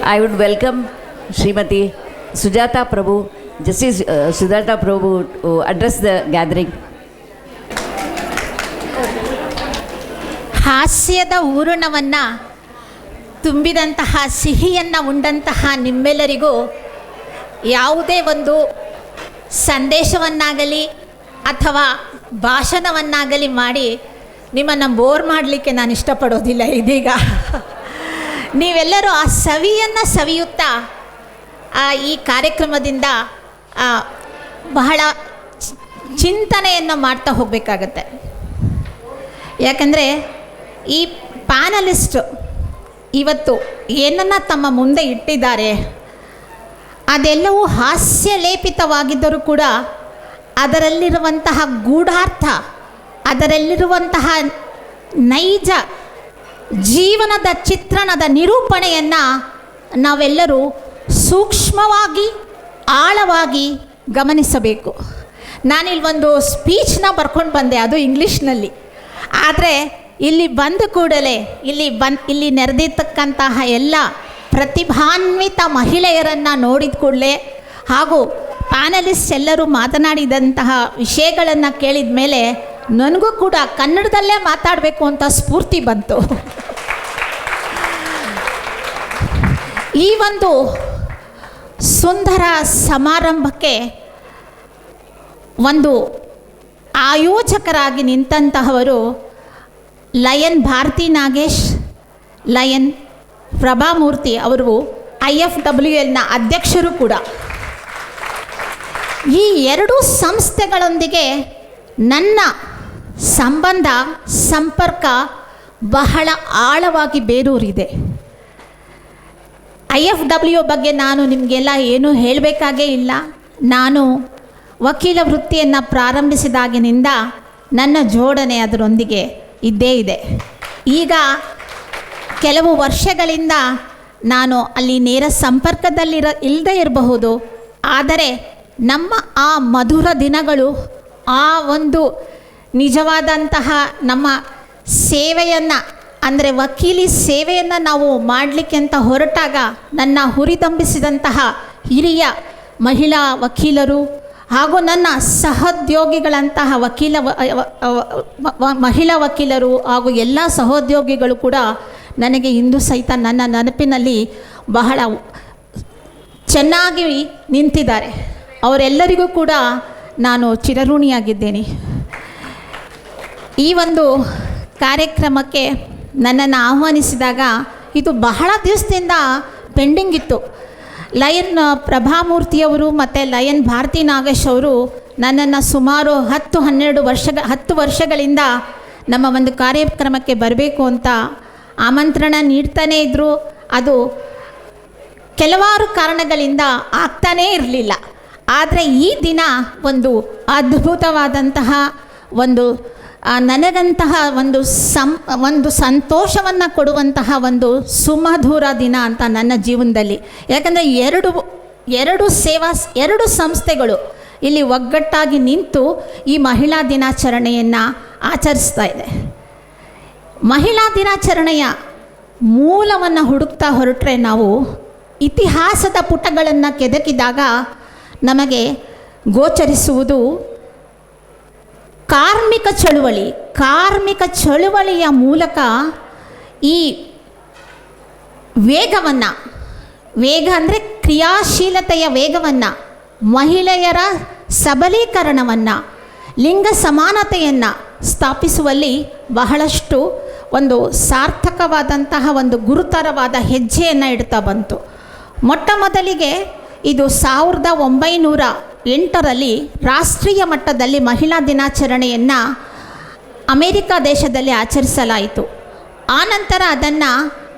I would welcome Srimati Sujata Prabhu, Justice Sujata Prabhu to address the gathering. ಹಾಸ್ಯದ ಊರುಣವನ್ನು ತುಂಬಿದಂತಹ ಸಿಹಿಯನ್ನು ಉಂಡಂತಹ ನಿಮ್ಮೆಲ್ಲರಿಗೂ ಯಾವುದೇ ಒಂದು ಸಂದೇಶವನ್ನಾಗಲಿ ಅಥವಾ ಭಾಷಣವನ್ನಾಗಲಿ ಮಾಡಿ ನಿಮ್ಮನ್ನು ಬೋರ್ ಮಾಡಲಿಕ್ಕೆ ನಾನು ಇಷ್ಟಪಡೋದಿಲ್ಲ. ಇದೀಗ ನೀವೆಲ್ಲರೂ ಆ ಸವಿಯನ್ನು ಸವಿಯುತ್ತಾ ಈ ಕಾರ್ಯಕ್ರಮದಿಂದ ಬಹಳ ಚಿಂತನೆಯನ್ನು ಮಾಡ್ತಾ ಹೋಗಬೇಕಾಗತ್ತೆ. ಯಾಕಂದರೆ ಈ ಪ್ಯಾನಲಿಸ್ಟ್ ಇವತ್ತು ಏನನ್ನು ತಮ್ಮ ಮುಂದೆ ಇಟ್ಟಿದ್ದಾರೆ ಅದೆಲ್ಲವೂ ಹಾಸ್ಯಲೇಪಿತವಾಗಿದ್ದರೂ ಕೂಡ ಅದರಲ್ಲಿರುವಂತಹ ಗೂಢಾರ್ಥ, ಅದರಲ್ಲಿರುವಂತಹ ನೈಜ ಜೀವನದ ಚಿತ್ರಣದ ನಿರೂಪಣೆಯನ್ನು ನಾವೆಲ್ಲರೂ ಸೂಕ್ಷ್ಮವಾಗಿ ಆಳವಾಗಿ ಗಮನಿಸಬೇಕು. ನಾನಿಲ್ಲಿ ಒಂದು ಸ್ಪೀಚ್ನ ಬರ್ಕೊಂಡು ಬಂದೆ, ಅದು ಇಂಗ್ಲೀಷ್ನಲ್ಲಿ. ಆದರೆ ಇಲ್ಲಿ ಬಂದ ಕೂಡಲೇ ಇಲ್ಲಿ ನೆರೆದಿರ್ತಕ್ಕಂತಹ ಎಲ್ಲ ಪ್ರತಿಭಾನ್ವಿತ ಮಹಿಳೆಯರನ್ನು ನೋಡಿದ ಕೂಡಲೇ ಹಾಗೂ ಪ್ಯಾನಲಿಸ್ಟ್ ಎಲ್ಲರೂ ಮಾತನಾಡಿದಂತಹ ವಿಷಯಗಳನ್ನು ಕೇಳಿದ ಮೇಲೆ ನನಗೂ ಕೂಡ ಕನ್ನಡದಲ್ಲೇ ಮಾತಾಡಬೇಕು ಅಂತ ಸ್ಫೂರ್ತಿ ಬಂತು. ಈ ಒಂದು ಸುಂದರ ಸಮಾರಂಭಕ್ಕೆ ಒಂದು ಆಯೋಜಕರಾಗಿ ನಿಂತಂತಹವರು ಲಯನ್ ಭಾರತಿ ನಾಗೇಶ್, ಲಯನ್ ಪ್ರಭಾಮೂರ್ತಿ ಅವರು IFWLನ ಅಧ್ಯಕ್ಷರು ಕೂಡ. ಈ ಎರಡೂ ಸಂಸ್ಥೆಗಳೊಂದಿಗೆ ನನ್ನ ಸಂಬಂಧ ಸಂಪರ್ಕ ಬಹಳ ಆಳವಾಗಿ ಬೇರೂರಿದೆ. IFW ಬಗ್ಗೆ ನಾನು ನಿಮಗೆಲ್ಲ ಏನೂ ಹೇಳಬೇಕಾಗೇ ಇಲ್ಲ. ನಾನು ವಕೀಲ ವೃತ್ತಿಯನ್ನು ಪ್ರಾರಂಭಿಸಿದಾಗಿನಿಂದ ನನ್ನ ಜೋಡಣೆ ಅದರೊಂದಿಗೆ ಇದ್ದೇ ಇದೆ. ಈಗ ಕೆಲವು ವರ್ಷಗಳಿಂದ ನಾನು ಅಲ್ಲಿ ನೇರ ಇಲ್ಲದೇ ಇರಬಹುದು, ಆದರೆ ನಮ್ಮ ಆ ಮಧುರ ದಿನಗಳು, ಆ ಒಂದು ನಿಜವಾದಂತಹ ನಮ್ಮ ಸೇವೆಯನ್ನು ಅಂದರೆ ವಕೀಲಿ ಸೇವೆಯನ್ನು ನಾವು ಮಾಡಲಿಕ್ಕೆ ಅಂತ ಹೊರಟಾಗ ನನ್ನ ಹುರಿದಂಬಿಸಿದಂತಹ ಹಿರಿಯ ಮಹಿಳಾ ವಕೀಲರು ಹಾಗೂ ನನ್ನ ಸಹೋದ್ಯೋಗಿಗಳಂತಹ ಮಹಿಳಾ ವಕೀಲರು ಹಾಗೂ ಎಲ್ಲ ಸಹೋದ್ಯೋಗಿಗಳು ಕೂಡ ನನಗೆ ಇಂದು ಸಹಿತ ನನ್ನ ನೆನಪಿನಲ್ಲಿ ಬಹಳ ಚೆನ್ನಾಗಿ ನಿಂತಿದ್ದಾರೆ. ಅವರೆಲ್ಲರಿಗೂ ಕೂಡ ನಾನು ಚಿರಋಣಿಯಾಗಿದ್ದೇನೆ. ಈ ಒಂದು ಕಾರ್ಯಕ್ರಮಕ್ಕೆ ನನ್ನನ್ನು ಆಹ್ವಾನಿಸಿದಾಗ ಇದು ಬಹಳ ದಿವಸದಿಂದ ಪೆಂಡಿಂಗ್ ಇತ್ತು. ಲಯನ್ ಪ್ರಭಾಮೂರ್ತಿಯವರು ಮತ್ತು ಲಯನ್ ಭಾರತಿ ನಾಗೇಶ್ ಅವರು ನನ್ನನ್ನು ಸುಮಾರು 10 ವರ್ಷಗಳಿಂದ ನಮ್ಮ ಒಂದು ಕಾರ್ಯಕ್ರಮಕ್ಕೆ ಬರಬೇಕು ಅಂತ ಆಮಂತ್ರಣ ನೀಡ್ತಾನೇ ಇದ್ದರು. ಅದು ಕೆಲವಾರು ಕಾರಣಗಳಿಂದ ಆಗ್ತಾನೇ ಇರಲಿಲ್ಲ. ಆದರೆ ಈ ದಿನ ಒಂದು ಅದ್ಭುತವಾದಂತಹ ಒಂದು ನನಗಂತಹ ಒಂದು ಸಂತೋಷವನ್ನು ಕೊಡುವಂತಹ ಒಂದು ಸುಮಧುರ ದಿನ ಅಂತ ನನ್ನ ಜೀವನದಲ್ಲಿ. ಯಾಕಂದರೆ ಎರಡು ಸಂಸ್ಥೆಗಳು ಇಲ್ಲಿ ಒಗ್ಗಟ್ಟಾಗಿ ನಿಂತು ಈ ಮಹಿಳಾ ದಿನಾಚರಣೆಯನ್ನು ಆಚರಿಸ್ತಾ ಇದೆ. ಮಹಿಳಾ ದಿನಾಚರಣೆಯ ಮೂಲವನ್ನು ಹುಡುಕ್ತಾ ಹೊರಟ್ರೆ ನಾವು ಇತಿಹಾಸದ ಪುಟಗಳನ್ನು ಕೆದಕಿದಾಗ ನಮಗೆ ಗೋಚರಿಸುವುದು ಕಾರ್ಮಿಕ ಚಳುವಳಿಯ ಮೂಲಕ ಈ ವೇಗ ಅಂದರೆ ಕ್ರಿಯಾಶೀಲತೆಯ ವೇಗವನ್ನು, ಮಹಿಳೆಯರ ಸಬಲೀಕರಣವನ್ನು, ಲಿಂಗ ಸಮಾನತೆಯನ್ನು ಸ್ಥಾಪಿಸುವಲ್ಲಿ ಬಹಳಷ್ಟು ಒಂದು ಸಾರ್ಥಕವಾದಂತಹ ಒಂದು ಗುರುತರವಾದ ಹೆಜ್ಜೆಯನ್ನು ಇಡ್ತಾ ಬಂತು. ಮೊಟ್ಟ ಮೊದಲಿಗೆ ಇದು 1908ರಲ್ಲಿ ರಾಷ್ಟ್ರೀಯ ಮಟ್ಟದಲ್ಲಿ ಮಹಿಳಾ ದಿನಾಚರಣೆಯನ್ನು ಅಮೇರಿಕಾ ದೇಶದಲ್ಲಿ ಆಚರಿಸಲಾಯಿತು. ಆನಂತರ ಅದನ್ನು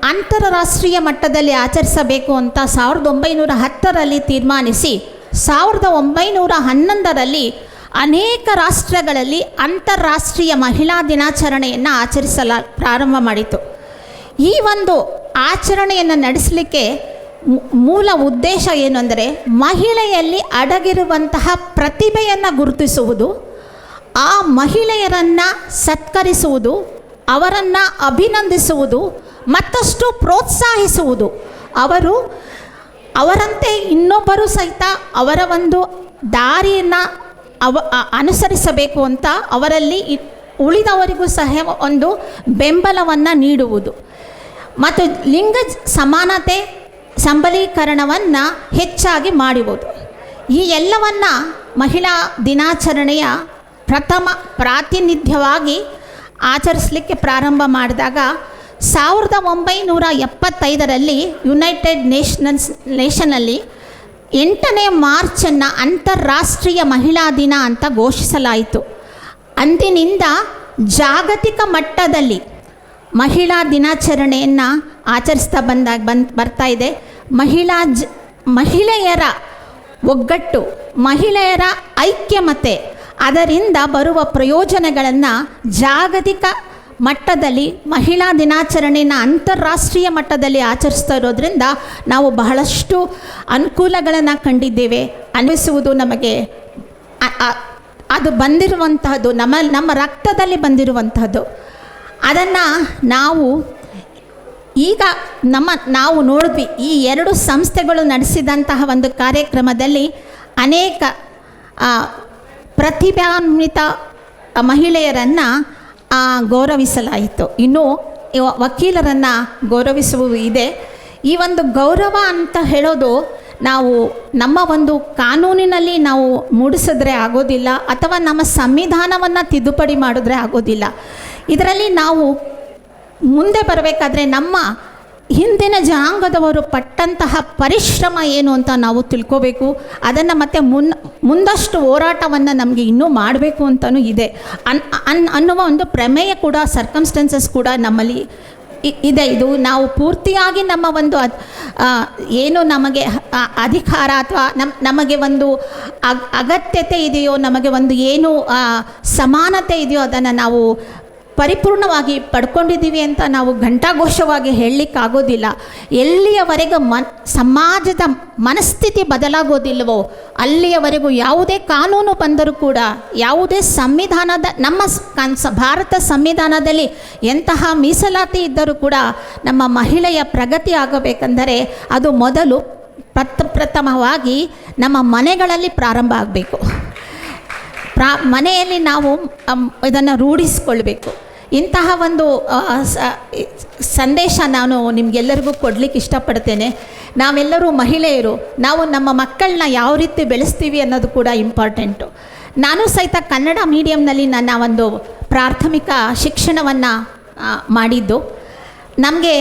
ಅಂತಾರಾಷ್ಟ್ರೀಯ ಮಟ್ಟದಲ್ಲಿ ಆಚರಿಸಬೇಕು ಅಂತ 1910ರಲ್ಲಿ ತೀರ್ಮಾನಿಸಿ 1911ರಲ್ಲಿ ಅನೇಕ ರಾಷ್ಟ್ರಗಳಲ್ಲಿ ಅಂತಾರಾಷ್ಟ್ರೀಯ ಮಹಿಳಾ ದಿನಾಚರಣೆಯನ್ನು ಪ್ರಾರಂಭ ಮಾಡಿತು. ಈ ಒಂದು ಆಚರಣೆಯನ್ನು ನಡೆಸಲಿಕ್ಕೆ ಮೂಲ ಉದ್ದೇಶ ಏನು ಅಂದರೆ ಮಹಿಳೆಯಲ್ಲಿ ಅಡಗಿರುವಂತಹ ಪ್ರತಿಭೆಯನ್ನು ಗುರುತಿಸುವುದು, ಆ ಮಹಿಳೆಯರನ್ನು ಸತ್ಕರಿಸುವುದು, ಅವರನ್ನು ಅಭಿನಂದಿಸುವುದು, ಮತ್ತಷ್ಟು ಪ್ರೋತ್ಸಾಹಿಸುವುದು, ಅವರಂತೆ ಇನ್ನೊಬ್ಬರು ಸಹಿತ ಅವರ ಒಂದು ದಾರಿಯನ್ನು ಅನುಸರಿಸಬೇಕು ಅಂತ ಅವರಲ್ಲಿ ಉಳಿದವರಿಗೂ ಸಹ ಒಂದು ಬೆಂಬಲವನ್ನು ನೀಡುವುದು ಮತ್ತು ಲಿಂಗ ಸಮಾನತೆ ಸಬಲೀಕರಣವನ್ನು ಹೆಚ್ಚಾಗಿ ಮಾಡುವುದು. ಈ ಎಲ್ಲವನ್ನು ಮಹಿಳಾ ದಿನಾಚರಣೆಯ ಪ್ರಥಮ ಪ್ರಾತಿನಿಧ್ಯವಾಗಿ ಆಚರಿಸಲಿಕ್ಕೆ ಪ್ರಾರಂಭ ಮಾಡಿದಾಗ 1975ರಲ್ಲಿ ಯುನೈಟೆಡ್ ನೇಷನಲ್ಲಿ 8ನೇ ಮಾರ್ಚನ್ನು ಅಂತಾರಾಷ್ಟ್ರೀಯ ಮಹಿಳಾ ದಿನ ಅಂತ ಘೋಷಿಸಲಾಯಿತು. ಅಂದಿನಿಂದ ಜಾಗತಿಕ ಮಟ್ಟದಲ್ಲಿ ಮಹಿಳಾ ದಿನಾಚರಣೆಯನ್ನು ಆಚರಿಸ್ತಾ ಬರ್ತಾ ಇದೆ. ಮಹಿಳೆಯರ ಒಗ್ಗಟ್ಟು, ಮಹಿಳೆಯರ ಐಕ್ಯಮತೆ, ಅದರಿಂದ ಬರುವ ಪ್ರಯೋಜನಗಳನ್ನು ಜಾಗತಿಕ ಮಟ್ಟದಲ್ಲಿ ಮಹಿಳಾ ದಿನಾಚರಣೆಯನ್ನು ಅಂತಾರಾಷ್ಟ್ರೀಯ ಮಟ್ಟದಲ್ಲಿ ಆಚರಿಸ್ತಾ ಇರೋದ್ರಿಂದ ನಾವು ಬಹಳಷ್ಟು ಅನುಕೂಲಗಳನ್ನು ಕಂಡಿದ್ದೇವೆ. ಅನಿಸುವುದು ನಮಗೆ ಅದು ಬಂದಿರುವಂತಹದ್ದು, ನಮ್ಮ ರಕ್ತದಲ್ಲಿ ಬಂದಿರುವಂತಹದ್ದು. ಅದನ್ನು ನಾವು ನೋಡಿದ್ವಿ. ಈ 2 ಸಂಸ್ಥೆಗಳು ನಡೆಸಿದಂತಹ ಒಂದು ಕಾರ್ಯಕ್ರಮದಲ್ಲಿ ಅನೇಕ ಪ್ರತಿಭಾನ್ವಿತ ಮಹಿಳೆಯರನ್ನು ಗೌರವಿಸಲಾಯಿತು. ಇನ್ನೂ ವಕೀಲರನ್ನು ಗೌರವಿಸುವುದು ಇದೆ. ಈ ಒಂದು ಗೌರವ ಅಂತ ಹೇಳೋದು ನಾವು ನಮ್ಮ ಒಂದು ಕಾನೂನಿನಲ್ಲಿ ನಾವು ಮೂಡಿಸಿದ್ರೆ ಆಗೋದಿಲ್ಲ, ಅಥವಾ ನಮ್ಮ ಸಂವಿಧಾನವನ್ನು ತಿದ್ದುಪಡಿ ಮಾಡಿದ್ರೆ ಆಗೋದಿಲ್ಲ. ಇದರಲ್ಲಿ ನಾವು ಮುಂದೆ ಬರಬೇಕಾದ್ರೆ ನಮ್ಮ ಹಿಂದಿನ ಜನಾಂಗದವರು ಪಟ್ಟಂತಹ ಪರಿಶ್ರಮ ಏನು ಅಂತ ನಾವು ತಿಳ್ಕೋಬೇಕು. ಅದನ್ನು ಮತ್ತೆ ಮುಂದಷ್ಟು ಹೋರಾಟವನ್ನು ನಮಗೆ ಇನ್ನೂ ಮಾಡಬೇಕು ಅಂತಲೂ ಇದೆ ಅನ್ನುವ ಒಂದು ಪ್ರಮೇಯ ಕೂಡ, ಸರ್ಕಮ್ಸ್ಟೆನ್ಸಸ್ ಕೂಡ ನಮ್ಮಲ್ಲಿ ಇದೆ. ಇದು ನಾವು ಪೂರ್ತಿಯಾಗಿ ನಮ್ಮ ಒಂದು ಏನು ನಮಗೆ ಅಧಿಕಾರ ಅಥವಾ ನಮಗೆ ಒಂದು ಅಗತ್ಯತೆ ಇದೆಯೋ, ನಮಗೆ ಒಂದು ಏನು ಸಮಾನತೆ ಇದೆಯೋ ಅದನ್ನು ನಾವು ಪರಿಪೂರ್ಣವಾಗಿ ಪಡ್ಕೊಂಡಿದ್ದೀವಿ ಅಂತ ನಾವು ಘಂಟಾಘೋಷವಾಗಿ ಹೇಳಲಿಕ್ಕಾಗೋದಿಲ್ಲ. ಎಲ್ಲಿಯವರೆಗೂ ಸಮಾಜದ ಮನಸ್ಥಿತಿ ಬದಲಾಗೋದಿಲ್ಲವೋ ಅಲ್ಲಿಯವರೆಗೂ ಯಾವುದೇ ಕಾನೂನು ಬಂದರೂ ಕೂಡ, ಯಾವುದೇ ಸಂವಿಧಾನದ ನಮ್ಮ ಭಾರತ ಸಂವಿಧಾನದಲ್ಲಿ ಎಂತಹ ಮೀಸಲಾತಿ ಇದ್ದರೂ ಕೂಡ ನಮ್ಮ ಮಹಿಳೆಯ ಪ್ರಗತಿ ಆಗಬೇಕೆಂದರೆ ಅದು ಮೊದಲು ಪ್ರಥಮವಾಗಿ ನಮ್ಮ ಮನೆಗಳಲ್ಲಿ ಪ್ರಾರಂಭ ಆಗಬೇಕು. ಮನೆಯಲ್ಲಿ ನಾವು ಇದನ್ನು ರೂಢಿಸಿಕೊಳ್ಬೇಕು. ಇಂತಹ ಒಂದು ಸಂದೇಶ ನಾನು ನಿಮಗೆಲ್ಲರಿಗೂ ಕೊಡಲಿಕ್ಕೆ ಇಷ್ಟಪಡ್ತೇನೆ. ನಾವೆಲ್ಲರೂ ಮಹಿಳೆಯರು, ನಾವು ನಮ್ಮ ಮಕ್ಕಳನ್ನ ಯಾವ ರೀತಿ ಬೆಳೆಸ್ತೀವಿ ಅನ್ನೋದು ಕೂಡ ಇಂಪಾರ್ಟೆಂಟು. ನಾನು ಸಹಿತ ಕನ್ನಡ ಮೀಡಿಯಮ್ನಲ್ಲಿ ನನ್ನ ಒಂದು ಪ್ರಾಥಮಿಕ ಶಿಕ್ಷಣವನ್ನು ಮಾಡಿದ್ದು. ನಮಗೆ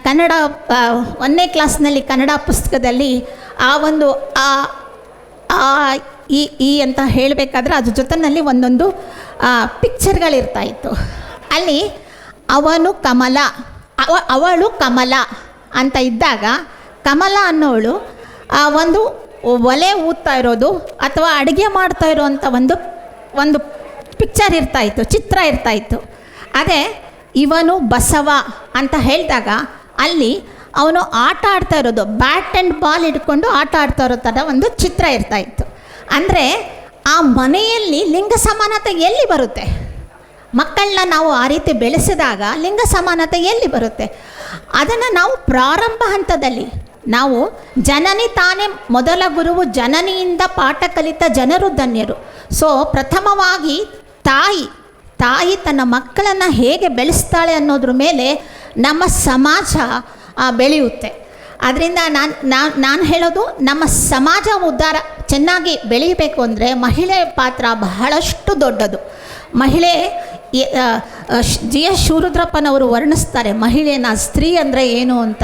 ಕನ್ನಡ 1ನೇ ಕ್ಲಾಸ್ನಲ್ಲಿ ಕನ್ನಡ ಪುಸ್ತಕದಲ್ಲಿ ಆ ಒಂದು ಈ ಅಂತ ಹೇಳಬೇಕಾದ್ರೆ ಅದ್ರ ಜೊತೆಯಲ್ಲಿ ಒಂದೊಂದು ಪಿಕ್ಚರ್ಗಳಿರ್ತಾಯಿತ್ತು. ಅಲ್ಲಿ ಅವನು ಕಮಲ, ಅವಳು ಕಮಲ ಅಂತ ಇದ್ದಾಗ, ಕಮಲ ಅನ್ನೋಳು ಒಂದು ಒಲೆ ಊದ್ತಾ ಇರೋದು ಅಥವಾ ಅಡುಗೆ ಮಾಡ್ತಾ ಇರೋವಂಥ ಒಂದು ಪಿಕ್ಚರ್ ಇರ್ತಾಯಿತ್ತು, ಚಿತ್ರ ಇರ್ತಾಯಿತ್ತು. ಅದೇ ಇವನು ಬಸವ ಅಂತ ಹೇಳಿದಾಗ ಅಲ್ಲಿ ಅವನು ಆಟ ಆಡ್ತಾ ಇರೋದು, ಬ್ಯಾಟ್ ಆ್ಯಂಡ್ ಬಾಲ್ ಹಿಡ್ಕೊಂಡು ಆಟ ಆಡ್ತಾ ಇರೋ ಥರ ಒಂದು ಚಿತ್ರ ಇರ್ತಾಯಿತ್ತು. ಅಂದರೆ ಆ ಮನೆಯಲ್ಲಿ ಲಿಂಗ ಸಮಾನತೆ ಎಲ್ಲಿ ಬರುತ್ತೆ? ಮಕ್ಕಳನ್ನ ನಾವು ಆ ರೀತಿ ಬೆಳೆಸಿದಾಗ ಲಿಂಗ ಸಮಾನತೆ ಎಲ್ಲಿ ಬರುತ್ತೆ? ಅದನ್ನು ನಾವು ಪ್ರಾರಂಭ ಹಂತದಲ್ಲಿ ನಾವು ಜನನಿ ತಾನೇ ಮೊದಲ ಗುರುವು, ಜನನಿಯಿಂದ ಪಾಠ ಕಲಿತ ಜನರು ಧನ್ಯರು. ಸೊ ಪ್ರಥಮವಾಗಿ ತಾಯಿ ತನ್ನ ಮಕ್ಕಳನ್ನು ಹೇಗೆ ಬೆಳೆಸ್ತಾಳೆ ಅನ್ನೋದ್ರ ಮೇಲೆ ನಮ್ಮ ಸಮಾಜ ಬೆಳೆಯುತ್ತೆ. ಅದರಿಂದ ನಾನು ಹೇಳೋದು, ನಮ್ಮ ಸಮಾಜ ಉದ್ಧಾರ ಚೆನ್ನಾಗಿ ಬೆಳೀಬೇಕು ಅಂದರೆ ಮಹಿಳೆಯ ಪಾತ್ರ ಬಹಳಷ್ಟು ದೊಡ್ಡದು. ಮಹಿಳೆ GS ಶಿವರುದ್ರಪ್ಪನವರು ವರ್ಣಿಸ್ತಾರೆ ಮಹಿಳೆನ, ಸ್ತ್ರೀ ಅಂದರೆ ಏನು ಅಂತ.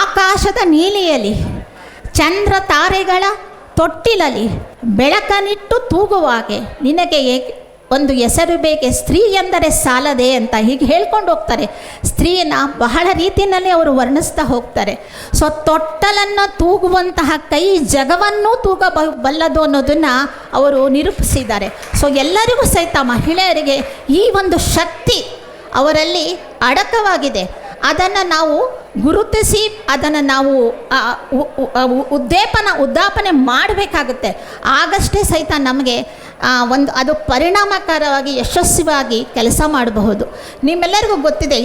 ಆಕಾಶದ ನೀಲಿಯಲ್ಲಿ, ಚಂದ್ರ ತಾರೆಗಳ ತೊಟ್ಟಿಲಲ್ಲಿ ಬೆಳಕನಿಟ್ಟು ತೂಗುವಾಗೆ ನಿನಗೆ ಒಂದು ಹೆಸರು ಬೇಕೆ, ಸ್ತ್ರೀ ಎಂದರೆ ಸಾಲದೆ ಅಂತ ಹೀಗೆ ಹೇಳ್ಕೊಂಡು ಹೋಗ್ತಾರೆ. ಸ್ತ್ರೀಯನ್ನು ಬಹಳ ರೀತಿಯಲ್ಲಿ ಅವರು ವರ್ಣಿಸ್ತಾ ಹೋಗ್ತಾರೆ. ಸೊ ತೊಟ್ಟಲನ್ನು ತೂಗುವಂತಹ ಕೈ ಜಗವನ್ನೂ ತೂಗಬಲ್ಲದು ಅನ್ನೋದನ್ನು ಅವರು ನಿರೂಪಿಸಿದ್ದಾರೆ. ಸೊ ಎಲ್ಲರಿಗೂ ಸಹಿತ ಮಹಿಳೆಯರಿಗೆ ಈ ಒಂದು ಶಕ್ತಿ ಅವರಲ್ಲಿ ಅಡಕವಾಗಿದೆ. ಅದನ್ನು ನಾವು ಗುರುತಿಸಿ ಅದನ್ನು ನಾವು ಉದ್ದಾಪನೆ ಮಾಡಬೇಕಾಗುತ್ತೆ. ಆಗಷ್ಟೇ ಸಹಿತ ನಮಗೆ ಅದು ಪರಿಣಾಮಕಾರವಾಗಿ ಯಶಸ್ವಿಯಾಗಿ ಕೆಲಸ ಮಾಡಬಹುದು. ನಿಮ್ಮೆಲ್ಲರಿಗೂ ಗೊತ್ತಿದೆ,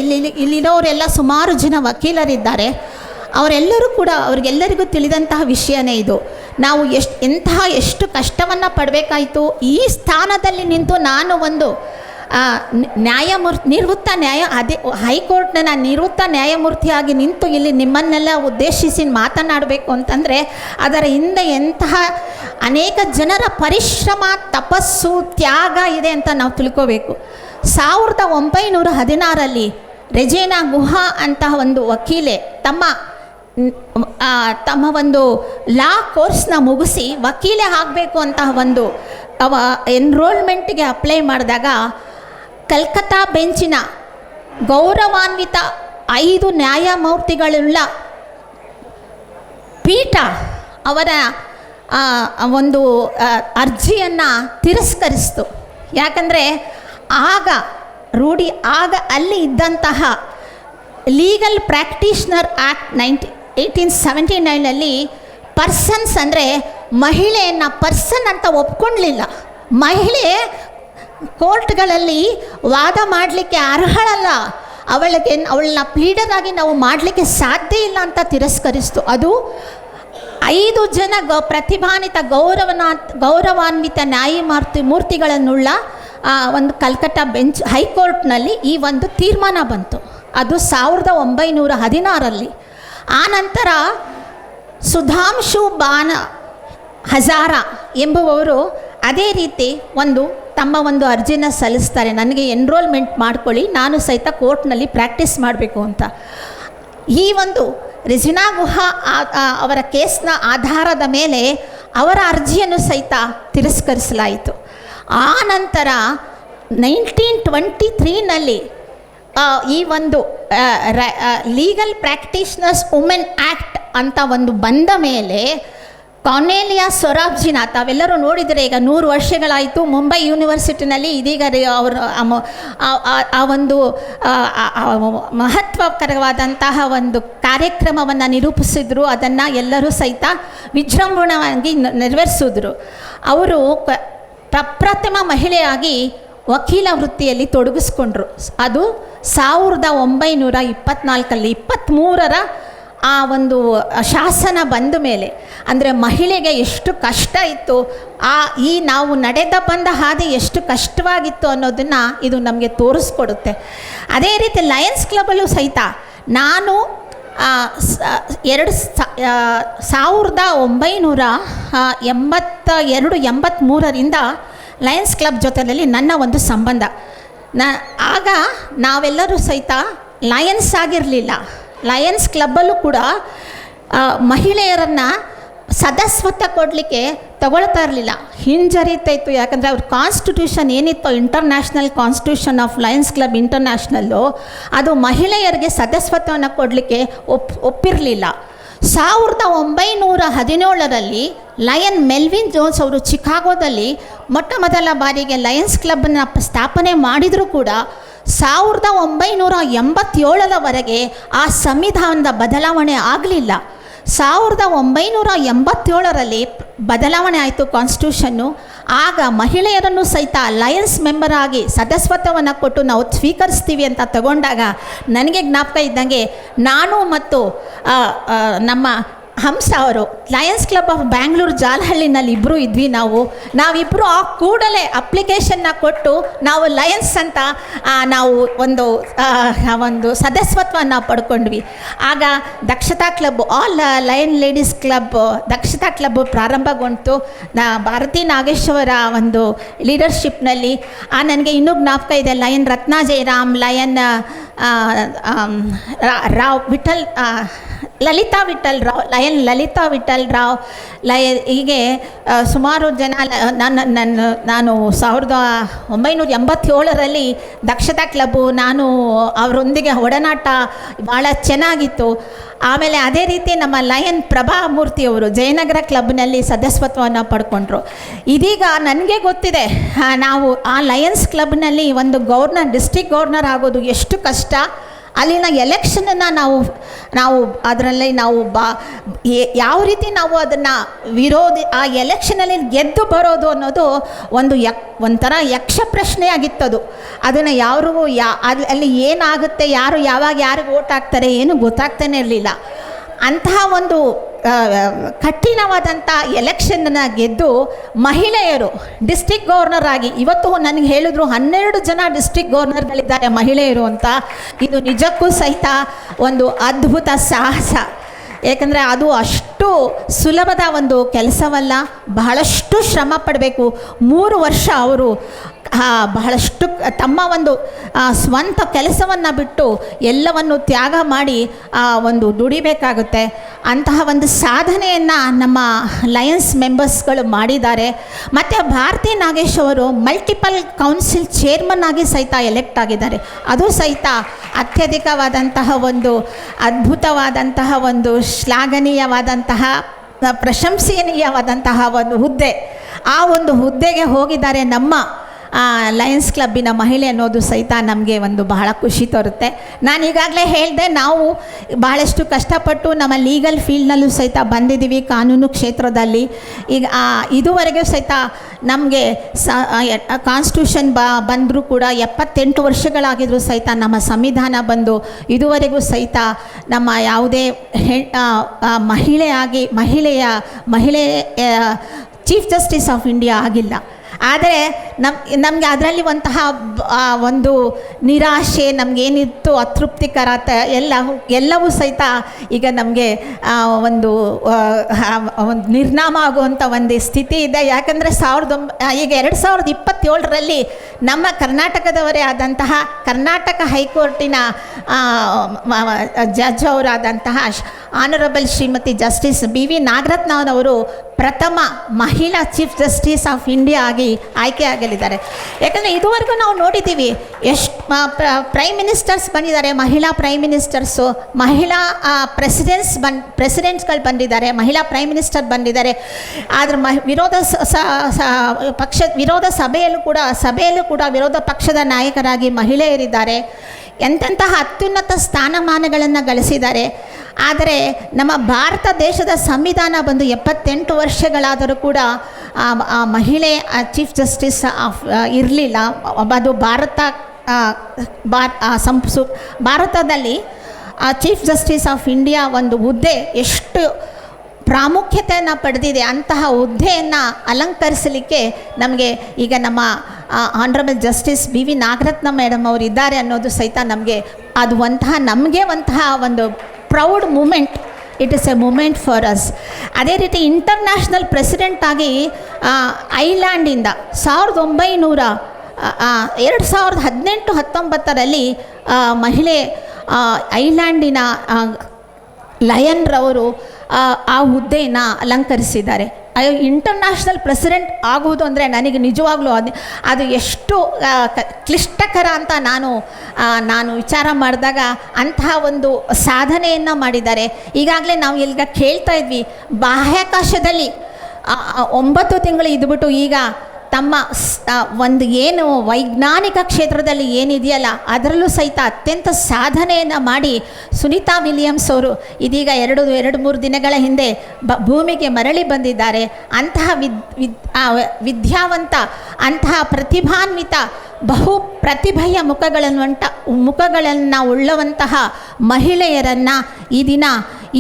ಇಲ್ಲಿರೋರೆಲ್ಲ ಸುಮಾರು ಜನ ವಕೀಲರಿದ್ದಾರೆ. ಅವರೆಲ್ಲರೂ ಕೂಡ ಅವ್ರಿಗೆಲ್ಲರಿಗೂ ತಿಳಿದಂತಹ ವಿಷಯನೇ ಇದು. ನಾವು ಎಷ್ಟು ಕಷ್ಟವನ್ನು ಪಡಬೇಕಾಯಿತು. ಈ ಸ್ಥಾನದಲ್ಲಿ ನಿಂತು ನಾನು ಒಂದು ನಿವೃತ್ತ ಹೈಕೋರ್ಟ್ನ ನಿವೃತ್ತ ನ್ಯಾಯಮೂರ್ತಿಯಾಗಿ ನಿಂತು ಇಲ್ಲಿ ನಿಮ್ಮನ್ನೆಲ್ಲ ಉದ್ದೇಶಿಸಿ ಮಾತನಾಡಬೇಕು ಅಂತಂದರೆ ಅದರ ಹಿಂದೆ ಎಂತಹ ಅನೇಕ ಜನರ ಪರಿಶ್ರಮ, ತಪಸ್ಸು, ತ್ಯಾಗ ಇದೆ ಅಂತ ನಾವು ತಿಳ್ಕೋಬೇಕು. 1916 ರೆಜಿನಾ ಗುಹಾ ಅಂತಹ ಒಂದು ವಕೀಲೆ ತಮ್ಮ ಒಂದು ಲಾ ಕೋರ್ಸ್ನ ಮುಗಿಸಿ ವಕೀಲೆ ಆಗಬೇಕು ಅಂತಹ ಒಂದು ಎನ್ರೋಲ್ಮೆಂಟ್ಗೆ ಅಪ್ಲೈ ಮಾಡಿದಾಗ ಕಲ್ಕತ್ತಾ ಬೆಂಚಿನ ಗೌರವಾನ್ವಿತ 5 ನ್ಯಾಯಮೂರ್ತಿಗಳುಳ್ಳ ಪೀಠ ಅವರ ಒಂದು ಅರ್ಜಿಯನ್ನು ತಿರಸ್ಕರಿಸಿತು. ಯಾಕಂದರೆ ಆಗ ಅಲ್ಲಿ ಇದ್ದಂತಹ ಲೀಗಲ್ ಪ್ರಾಕ್ಟೀಷನರ್ ಆ್ಯಕ್ಟ್ 1879 ಪರ್ಸನ್ಸ್ ಅಂದರೆ ಮಹಿಳೆಯನ್ನು ಪರ್ಸನ್ ಅಂತ ಒಪ್ಕೊಳ್ಳಲಿಲ್ಲ. ಮಹಿಳೆ ಕೋರ್ಟ್ಗಳಲ್ಲಿ ವಾದ ಮಾಡಲಿಕ್ಕೆ ಅರ್ಹಳಲ್ಲ, ಅವಳನ್ನ ಪ್ಲೀಡರ್ ಆಗಿ ನಾವು ಮಾಡಲಿಕ್ಕೆ ಸಾಧ್ಯ ಇಲ್ಲ ಅಂತ ತಿರಸ್ಕರಿಸ್ತು. ಅದು 5 ಜನ ಪ್ರತಿಭಾನ್ವಿತ ಗೌರವಾನ್ವಿತ ನ್ಯಾಯಮೂರ್ತಿಗಳನ್ನುಳ್ಳ ಒಂದು ಕಲ್ಕತ್ತಾ ಹೈಕೋರ್ಟ್ನಲ್ಲಿ ಈ ಒಂದು ತೀರ್ಮಾನ ಬಂತು. ಅದು 1916. ಆನಂತರ ಸುಧಾಂಶು ಹಜಾರ ಎಂಬುವವರು ಅದೇ ರೀತಿ ತಮ್ಮ ಒಂದು ಅರ್ಜಿನ ಸಲ್ಲಿಸ್ತಾರೆ, ನನಗೆ ಎನ್ರೋಲ್ಮೆಂಟ್ ಮಾಡ್ಕೊಳ್ಳಿ, ನಾನು ಸಹಿತ ಕೋರ್ಟ್ನಲ್ಲಿ ಪ್ರಾಕ್ಟೀಸ್ ಮಾಡಬೇಕು ಅಂತ. ಈ ಒಂದು ರೆಜಿನಾ ಗುಹಾ ಅವರ ಕೇಸ್ನ ಆಧಾರದ ಮೇಲೆ ಅವರ ಅರ್ಜಿಯನ್ನು ಸಹಿತ ತಿರಸ್ಕರಿಸಲಾಯಿತು. ಆ ನಂತರ 1923 ಈ ಒಂದು ಲೀಗಲ್ ಪ್ರಾಕ್ಟೀಷನರ್ಸ್ ವುಮೆನ್ ಆ್ಯಕ್ಟ್ ಅಂತ ಬಂದ ಮೇಲೆ ಕಾರ್ನೆಲಿಯಾ ಸೊರಾಬ್ಜಿನಾ, ತಾವೆಲ್ಲರೂ ನೋಡಿದರೆ ಈಗ 100 ವರ್ಷಗಳಾಯಿತು, ಮುಂಬೈ ಯೂನಿವರ್ಸಿಟಿನಲ್ಲಿ ಇದೀಗ ಅವರು ಆ ಒಂದು ಮಹತ್ವಕರವಾದಂತಹ ಒಂದು ಕಾರ್ಯಕ್ರಮವನ್ನು ನಿರೂಪಿಸಿದ್ರು. ಅದನ್ನು ಎಲ್ಲರೂ ಸಹಿತ ವಿಜೃಂಭಣವಾಗಿ ನೆರವೇರಿಸಿದ್ರು. ಅವರು ಪ್ರಪ್ರಥಮ ಮಹಿಳೆಯಾಗಿ ವಕೀಲ ವೃತ್ತಿಯಲ್ಲಿ ತೊಡಗಿಸ್ಕೊಂಡ್ರು. ಅದು 1924 23ರ ಆ ಒಂದು ಶಾಸನ ಬಂದ ಮೇಲೆ, ಅಂದರೆ ಮಹಿಳೆಗೆ ಎಷ್ಟು ಕಷ್ಟ ಇತ್ತು, ನಾವು ಬಂದ ಹಾದಿ ಎಷ್ಟು ಕಷ್ಟವಾಗಿತ್ತು ಅನ್ನೋದನ್ನು ಇದು ನಮಗೆ ತೋರಿಸ್ಕೊಡುತ್ತೆ. ಅದೇ ರೀತಿ ಲಯನ್ಸ್ ಕ್ಲಬ್ಬಲ್ಲೂ ಸಹಿತ ನಾನು 1982-83ರಿಂದ ಲಯನ್ಸ್ ಕ್ಲಬ್ ಜೊತೆಯಲ್ಲಿ ನನ್ನ ಒಂದು ಸಂಬಂಧ. ಆಗ ನಾವೆಲ್ಲರೂ ಸಹಿತ ಲಯನ್ಸ್ ಆಗಿರಲಿಲ್ಲ. ಲಯನ್ಸ್ ಕ್ಲಬ್ಬಲ್ಲೂ ಕೂಡ ಮಹಿಳೆಯರನ್ನು ಸದಸ್ಯತ್ವ ಕೊಡಲಿಕ್ಕೆ ತಗೊಳ್ತಾ ಇರಲಿಲ್ಲ, ಹಿಂಜರಿತಾ ಇತ್ತು. ಯಾಕಂದರೆ ಅವ್ರ ಕಾನ್ಸ್ಟಿಟ್ಯೂಷನ್ ಏನಿತ್ತು, international constitution of Lions club international, ಅದು ಮಹಿಳೆಯರಿಗೆ ಸದಸ್ಯತ್ವವನ್ನು ಕೊಡಲಿಕ್ಕೆ ಒಪ್ಪಿರಲಿಲ್ಲ. 1917 ಲಯನ್ ಮೆಲ್ವಿನ್ ಜೋನ್ಸ್ ಅವರು ಚಿಕಾಗೋದಲ್ಲಿ ಮೊಟ್ಟ ಮೊದಲ ಬಾರಿಗೆ ಲಯನ್ಸ್ ಕ್ಲಬ್ಬನ್ನು ಸ್ಥಾಪನೆ ಮಾಡಿದರೂ ಕೂಡ 1987ರವರೆಗೆ ಆ ಸಂವಿಧಾನದ ಬದಲಾವಣೆ ಆಗಲಿಲ್ಲ. 1987ರಲ್ಲಿ ಬದಲಾವಣೆ ಆಯಿತು ಕಾನ್ಸ್ಟಿಟ್ಯೂಷನ್ನು. ಆಗ ಮಹಿಳೆಯರನ್ನು ಸಹಿತ ಲಯನ್ಸ್ ಮೆಂಬರ್ ಆಗಿ ಸದಸ್ಯತ್ವವನ್ನು ಕೊಟ್ಟು ನಾವು ಸ್ವೀಕರಿಸ್ತೀವಿ ಅಂತ ತಗೊಂಡಾಗ ನನಗೆ ಜ್ಞಾಪಕ ಇದ್ದಂಗೆ ನಾನು ಮತ್ತು ನಮ್ಮ ಹಂಸ ಅವರು ಲಯನ್ಸ್ ಕ್ಲಬ್ ಆಫ್ ಬ್ಯಾಂಗ್ಳೂರು ಜಾಲಹಳ್ಳಿನಲ್ಲಿ ಇಬ್ಬರು ಇದ್ವಿ. ನಾವಿಬ್ಬರು ಆ ಕೂಡಲೇ ಅಪ್ಲಿಕೇಶನ್ನ ಕೊಟ್ಟು ನಾವು ಲಯನ್ಸ್ ಅಂತ ನಾವು ಒಂದು ಸದಸ್ಯತ್ವವನ್ನು ಪಡ್ಕೊಂಡ್ವಿ. ಆಗ Dakshata club, all lion ladies club Dakshata club ಪ್ರಾರಂಭಗೊಂಡು ಭಾರತಿ ನಾಗೇಶ್ವರ ಒಂದು ಲೀಡರ್ಶಿಪ್ನಲ್ಲಿ. ನನಗೆ ಇನ್ನೂ ಜ್ಞಾಪಕ ಇದೆ, lion Ratna Jayaram, lion Rao Vittal, Lalitha Vittal Rao, lion Lalitha Vittal Rao, ಹೀಗೆ ಸುಮಾರು ಜನ. ನಾನು 1987ರಲ್ಲಿ ದಕ್ಷತಾ ಕ್ಲಬ್ಬು, ನಾನು ಅವರೊಂದಿಗೆ ಒಡನಾಟ ಭಾಳ ಚೆನ್ನಾಗಿತ್ತು. ಆಮೇಲೆ ಅದೇ ರೀತಿ ನಮ್ಮ ಲಯನ್ ಪ್ರಭಾಮೂರ್ತಿಯವರು ಜಯನಗರ ಕ್ಲಬ್ನಲ್ಲಿ ಸದಸ್ಯತ್ವವನ್ನು ಪಡ್ಕೊಂಡ್ರು. ಇದೀಗ ನನಗೆ ಗೊತ್ತಿದೆ, ನಾವು ಆ ಲಯನ್ಸ್ ಕ್ಲಬ್ನಲ್ಲಿ ಒಂದು ಡಿಸ್ಟ್ರಿಕ್ಟ್ ಗವರ್ನರ್ ಆಗೋದು ಎಷ್ಟು ಕಷ್ಟ. ಅಲ್ಲಿನ ಎಲೆಕ್ಷನನ್ನು ನಾವು ಅದರಲ್ಲಿ ಯಾವ ರೀತಿ ನಾವು ಅದನ್ನು ಆ ಎಲೆಕ್ಷನಲ್ಲಿ ಗೆದ್ದು ಬರೋದು ಅನ್ನೋದು ಒಂಥರ ಯಕ್ಷ ಪ್ರಶ್ನೆಯಾಗಿತ್ತದು. ಅದನ್ನು ಅಲ್ಲಿ ಏನಾಗುತ್ತೆ, ಯಾರಿಗೆ ಓಟ್ ಹಾಕ್ತಾರೆ ಏನು ಗೊತ್ತಾಗ್ತಾನೆ ಇರಲಿಲ್ಲ. ಅಂತಹ ಒಂದು ಕಠಿಣವಾದಂಥ ಎಲೆಕ್ಷನ್ನ ಗೆದ್ದು ಮಹಿಳೆಯರು ಡಿಸ್ಟ್ರಿಕ್ಟ್ ಗವರ್ನರ್ ಆಗಿ, ಇವತ್ತು ನನಗೆ ಹೇಳಿದ್ರು 12 ಜನ ಡಿಸ್ಟ್ರಿಕ್ಟ್ ಗವರ್ನರ್ಗಳಿದ್ದಾರೆ ಮಹಿಳೆಯರು ಅಂತ. ಇದು ನಿಜಕ್ಕೂ ಸಹಿತ ಒಂದು ಅದ್ಭುತ ಸಾಹಸ. ಏಕೆಂದರೆ ಅದು ಅಷ್ಟು ಸುಲಭದ ಒಂದು ಕೆಲಸವಲ್ಲ, ಬಹಳಷ್ಟು ಶ್ರಮ ಪಡಬೇಕು. 3 ವರ್ಷ ಅವರು ಬಹಳಷ್ಟು ತಮ್ಮ ಒಂದು ಸ್ವಂತ ಕೆಲಸವನ್ನು ಬಿಟ್ಟು ಎಲ್ಲವನ್ನು ತ್ಯಾಗ ಮಾಡಿ ಒಂದು ದುಡಿಬೇಕಾಗುತ್ತೆ. ಅಂತಹ ಒಂದು ಸಾಧನೆಯನ್ನು ನಮ್ಮ ಲಯನ್ಸ್ ಮೆಂಬರ್ಸ್ಗಳು ಮಾಡಿದ್ದಾರೆ. ಮತ್ತು ಭಾರತಿ ನಾಗೇಶ್ ಅವರು ಮಲ್ಟಿಪಲ್ ಕೌನ್ಸಿಲ್ ಚೇರ್ಮನ್ ಆಗಿ ಸಹಿತ ಎಲೆಕ್ಟ್ ಆಗಿದ್ದಾರೆ. ಅದು ಸಹಿತ ಅತ್ಯಧಿಕವಾದಂತಹ ಒಂದು ಅದ್ಭುತವಾದಂತಹ ಒಂದು ಶ್ಲಾಘನೀಯವಾದಂತಹ ಪ್ರಶಂಸನೀಯವಾದಂತಹ ಒಂದು ಹುದ್ದೆ. ಆ ಒಂದು ಹುದ್ದೆಗೆ ಹೋಗಿದ್ದಾರೆ ನಮ್ಮ ಲಯನ್ಸ್ ಕ್ಲಬ್ಬಿನ ಮಹಿಳೆ ಅನ್ನೋದು ಸಹಿತ ನಮಗೆ ಒಂದು ಬಹಳ ಖುಷಿ ತರುತ್ತೆ. ನಾನು ಈಗಾಗಲೇ ಹೇಳಿದೆ, ನಾವು ಬಹಳಷ್ಟು ಕಷ್ಟಪಟ್ಟು ನಮ್ಮ ಲೀಗಲ್ ಫೀಲ್ಡ್ನಲ್ಲೂ ಸಹಿತ ಬಂದಿದ್ದೀವಿ, ಕಾನೂನು ಕ್ಷೇತ್ರದಲ್ಲಿ. ಈಗ ಇದುವರೆಗೂ ಸಹಿತ ನಮಗೆ ಕಾನ್ಸ್ಟಿಟ್ಯೂಷನ್ ಬಂದರೂ ಕೂಡ 78 ವರ್ಷಗಳಾಗಿದ್ರೂ ಸಹಿತ ನಮ್ಮ ಸಂವಿಧಾನ ಬಂದು ಇದುವರೆಗೂ ಸಹಿತ ನಮ್ಮ ಯಾವುದೇ ಮಹಿಳೆಯ ಚೀಫ್ ಜಸ್ಟಿಸ್ ಆಫ್ ಇಂಡಿಯಾ ಆಗಿಲ್ಲ. ಆದರೆ ನಮಗೆ ಅದರಲ್ಲಿ ಒಂದು ನಿರಾಶೆ, ನಮಗೇನಿತ್ತು ಅತೃಪ್ತಿಕರ ಎಲ್ಲವೂ ಸಹಿತ ಈಗ ನಮಗೆ ಒಂದು ನಿರ್ನಾಮ ಆಗುವಂಥ ಒಂದು ಸ್ಥಿತಿ ಇದೆ. ಯಾಕಂದರೆ ಈಗ 2027ರಲ್ಲಿ ನಮ್ಮ ಕರ್ನಾಟಕದವರೇ ಆದಂತಹ ಕರ್ನಾಟಕ ಹೈಕೋರ್ಟಿನ ಜಡ್ಜ್ ಅವರಾದಂತಹ ಆನರಬಲ್ ಶ್ರೀಮತಿ ಜಸ್ಟಿಸ್ BV ನಾಗರತ್ನವರು ಪ್ರಥಮ ಮಹಿಳಾ ಚೀಫ್ ಜಸ್ಟಿಸ್ ಆಫ್ ಇಂಡಿಯಾ ಆಗಿ ಆಯ್ಕೆ ಆಗಲಿದ್ದಾರೆ. ಯಾಕಂದರೆ ಇದುವರೆಗೂ ನಾವು ನೋಡಿದ್ದೀವಿ ಎಷ್ಟು ಪ್ರೈಮ್ ಮಿನಿಸ್ಟರ್ಸ್ ಬಂದಿದ್ದಾರೆ, ಮಹಿಳಾ ಪ್ರೈಮ್ ಮಿನಿಸ್ಟರ್ಸು, ಮಹಿಳಾ ಪ್ರೆಸಿಡೆಂಟ್ಸ್ಗಳು ಬಂದಿದ್ದಾರೆ, ಮಹಿಳಾ ಪ್ರೈಮ್ ಮಿನಿಸ್ಟರ್ ಬಂದಿದ್ದಾರೆ. ಆದರೆ ವಿರೋಧ ಸಭೆಯಲ್ಲೂ ಕೂಡ ವಿರೋಧ ಪಕ್ಷದ ನಾಯಕರಾಗಿ ಮಹಿಳೆಯರಿದ್ದಾರೆ. ಎಂತೆಂತಹ ಅತ್ಯುನ್ನತ ಸ್ಥಾನಮಾನಗಳನ್ನು ಗಳಿಸಿದ್ದಾರೆ. ಆದರೆ ನಮ್ಮ ಭಾರತ ದೇಶದ ಸಂವಿಧಾನ ಬಂದು 78 ವರ್ಷಗಳಾದರೂ ಕೂಡ ಮಹಿಳೆ ಚೀಫ್ ಜಸ್ಟಿಸ್ ಇರಲಿಲ್ಲ. ಅದು ಭಾರತದಲ್ಲಿ ಚೀಫ್ ಜಸ್ಟಿಸ್ ಆಫ್ ಇಂಡಿಯಾ ಒಂದು ಹುದ್ದೆ ಎಷ್ಟು ಪ್ರಾಮುಖ್ಯತೆಯನ್ನು ಪಡೆದಿದೆ. ಅಂತಹ ಹುದ್ದೆಯನ್ನು ಅಲಂಕರಿಸಲಿಕ್ಕೆ ನಮಗೆ ಈಗ ನಮ್ಮ honourable justice BV Nagarathna madam ಅವರು ಇದ್ದಾರೆ ಅನ್ನೋದು ಸಹಿತ ನಮಗೆ ಅದು ನಮಗೆ ಒಂದು proud moment. It is a moment for us. ಅದೇ ರೀತಿ ಇಂಟರ್ನ್ಯಾಷನಲ್ ಪ್ರೆಸಿಡೆಂಟ್ ಆಗಿ ಐಲ್ಯಾಂಡಿಂದ 2018-19ರಲ್ಲಿ ಮಹಿಳೆ ಐಲ್ಯಾಂಡಿನ ಲಯನ್ರವರು ಆ ಹುದ್ದೆಯನ್ನು ಅಲಂಕರಿಸಿದ್ದಾರೆ. ಇಂಟರ್ನ್ಯಾಷನಲ್ ಪ್ರೆಸಿಡೆಂಟ್ ಆಗುವುದು ಅಂದರೆ ನನಗೆ ನಿಜವಾಗ್ಲೂ ಅದು ಎಷ್ಟು ಕ್ಲಿಷ್ಟಕರ ಅಂತ ನಾನು ವಿಚಾರ ಮಾಡಿದಾಗ ಅಂತಹ ಒಂದು ಸಾಧನೆಯನ್ನು ಮಾಡಿದ್ದಾರೆ. ಈಗಾಗಲೇ ನಾವು ಈಗ ಕೇಳ್ತಾ ಇದ್ವಿ, ಬಾಹ್ಯಾಕಾಶದಲ್ಲಿ 9 ತಿಂಗಳು ಇದ್ಬಿಟ್ಟು ಈಗ ತಮ್ಮ ಒಂದು ಏನು ವೈಜ್ಞಾನಿಕ ಕ್ಷೇತ್ರದಲ್ಲಿ ಏನಿದೆಯಲ್ಲ ಅದರಲ್ಲೂ ಸಹಿತ ಅತ್ಯಂತ ಸಾಧನೆಯನ್ನು ಮಾಡಿ ಸುನೀತಾ ವಿಲಿಯಮ್ಸ್ ಅವರು ಇದೀಗ 2-3 ದಿನಗಳ ಹಿಂದೆ ಭೂಮಿಗೆ ಮರಳಿ ಬಂದಿದ್ದಾರೆ. ಅಂತಹ ವಿದ್ಯಾವಂತ, ಅಂತಹ ಪ್ರತಿಭಾನ್ವಿತ, ಬಹು ಪ್ರತಿಭೆಯ ಮುಖಗಳನ್ನು ಉಳ್ಳವಂತಹ ಮಹಿಳೆಯರನ್ನು ಈ ದಿನ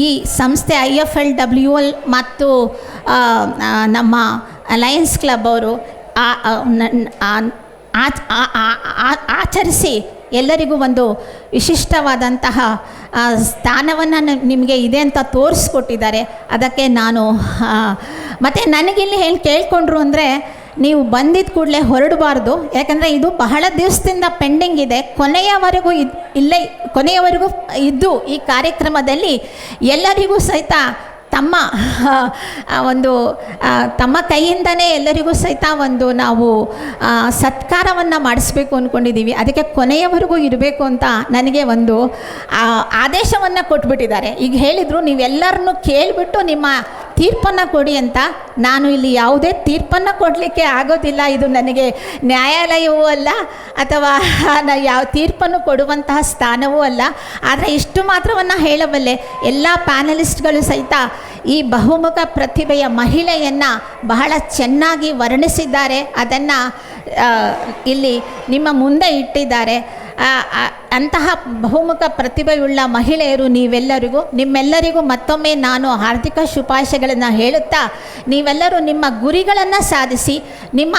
ಈ ಸಂಸ್ಥೆ IFLWL ಮತ್ತು ನಮ್ಮ ಲಯನ್ಸ್ ಕ್ಲಬ್ ಅವರು ಆಚರಿಸಿ ಎಲ್ಲರಿಗೂ ಒಂದು ವಿಶಿಷ್ಟವಾದಂತಹ ಸ್ಥಾನವನ್ನು ನಿಮಗೆ ಇದೆ ಅಂತ ತೋರಿಸ್ಕೊಟ್ಟಿದ್ದಾರೆ. ಅದಕ್ಕೆ ನಾನು ಮತ್ತು ನನಗಿಲ್ಲಿ ಕೇಳ್ಕೊಂಡ್ರು ಅಂದರೆ, ನೀವು ಬಂದಿದ್ದ ಕೂಡಲೇ ಹೊರಡಬಾರ್ದು. ಯಾಕಂದರೆ ಇದು ಬಹಳ ದಿವಸದಿಂದ ಪೆಂಡಿಂಗ್ ಇದೆ. ಕೊನೆಯವರೆಗೂ ಇದ್ದು ಈ ಕಾರ್ಯಕ್ರಮದಲ್ಲಿ ಎಲ್ಲರಿಗೂ ಸಹಿತ ತಮ್ಮ ಕೈಯಿಂದನೇ ಎಲ್ಲರಿಗೂ ಸಹಿತ ನಾವು ಸತ್ಕಾರವನ್ನು ಮಾಡಿಸ್ಬೇಕು ಅಂದ್ಕೊಂಡಿದ್ದೀವಿ. ಅದಕ್ಕೆ ಕೊನೆಯವರೆಗೂ ಇರಬೇಕು ಅಂತ ನನಗೆ ಒಂದು ಆದೇಶವನ್ನು ಕೊಟ್ಬಿಟ್ಟಿದ್ದಾರೆ. ಈಗ ಹೇಳಿದರು, ನೀವೆಲ್ಲರನ್ನೂ ಕೇಳಿಬಿಟ್ಟು ನಿಮ್ಮ ತೀರ್ಪನ್ನು ಕೊಡಿ ಅಂತ. ನಾನು ಇಲ್ಲಿ ಯಾವುದೇ ತೀರ್ಪನ್ನು ಕೊಡಲಿಕ್ಕೆ ಆಗೋದಿಲ್ಲ. ಇದು ನನಗೆ ನ್ಯಾಯಾಲಯವೂ ಅಲ್ಲ, ಅಥವಾ ಯಾವ ತೀರ್ಪನ್ನು ಕೊಡುವಂತಹ ಸ್ಥಾನವೂ ಅಲ್ಲ. ಆದರೆ ಇಷ್ಟು ಮಾತ್ರವನ್ನು ಹೇಳಬಲ್ಲೆ, ಎಲ್ಲ ಪ್ಯಾನಲಿಸ್ಟ್ಗಳು ಸಹಿತ ಈ ಬಹುಮುಖ ಪ್ರತಿಭೆಯ ಮಹಿಳೆಯನ್ನು ಬಹಳ ಚೆನ್ನಾಗಿ ವರ್ಣಿಸಿದ್ದಾರೆ. ಅದನ್ನು ಇಲ್ಲಿ ನಿಮ್ಮ ಮುಂದೆ ಇಟ್ಟಿದ್ದಾರೆ. ಅಂತಹ ಬಹುಮುಖ ಪ್ರತಿಭೆಯುಳ್ಳ ಮಹಿಳೆಯರು ನೀವೆಲ್ಲರಿಗೂ, ನಿಮ್ಮೆಲ್ಲರಿಗೂ ಮತ್ತೊಮ್ಮೆ ನಾನು ಹಾರ್ದಿಕ ಶುಭಾಶಯಗಳನ್ನು ಹೇಳುತ್ತಾ, ನೀವೆಲ್ಲರೂ ನಿಮ್ಮ ಗುರಿಗಳನ್ನು ಸಾಧಿಸಿ, ನಿಮ್ಮ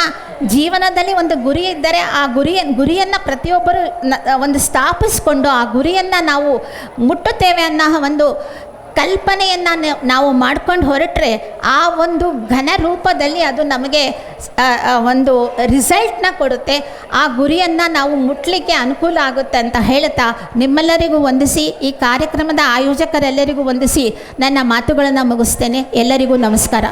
ಜೀವನದಲ್ಲಿ ಒಂದು ಗುರಿ ಇದ್ದರೆ ಆ ಗುರಿಯನ್ನು ಪ್ರತಿಯೊಬ್ಬರು ಒಂದು ಸ್ಥಾಪಿಸಿಕೊಂಡು ಆ ಗುರಿಯನ್ನು ನಾವು ಮುಟ್ಟುತ್ತೇವೆ ಅನ್ನೋ ಒಂದು ಕಲ್ಪನೆಯನ್ನು ನಾವು ಮಾಡ್ಕೊಂಡು ಹೊರಟ್ರೆ ಆ ಒಂದು ಘನ ರೂಪದಲ್ಲಿ ಅದು ನಮಗೆ ಒಂದು ರಿಸಲ್ಟ್ನ ಕೊಡುತ್ತೆ. ಆ ಗುರಿಯನ್ನು ನಾವು ಮುಟ್ಟಲಿಕ್ಕೆ ಅನುಕೂಲ ಆಗುತ್ತೆ ಅಂತ ಹೇಳ್ತಾ ನಿಮ್ಮೆಲ್ಲರಿಗೂ ವಂದಿಸಿ, ಈ ಕಾರ್ಯಕ್ರಮದ ಆಯೋಜಕರೆಲ್ಲರಿಗೂ ವಂದಿಸಿ ನನ್ನ ಮಾತುಗಳನ್ನು ಮುಗಿಸ್ತೇನೆ. ಎಲ್ಲರಿಗೂ ನಮಸ್ಕಾರ.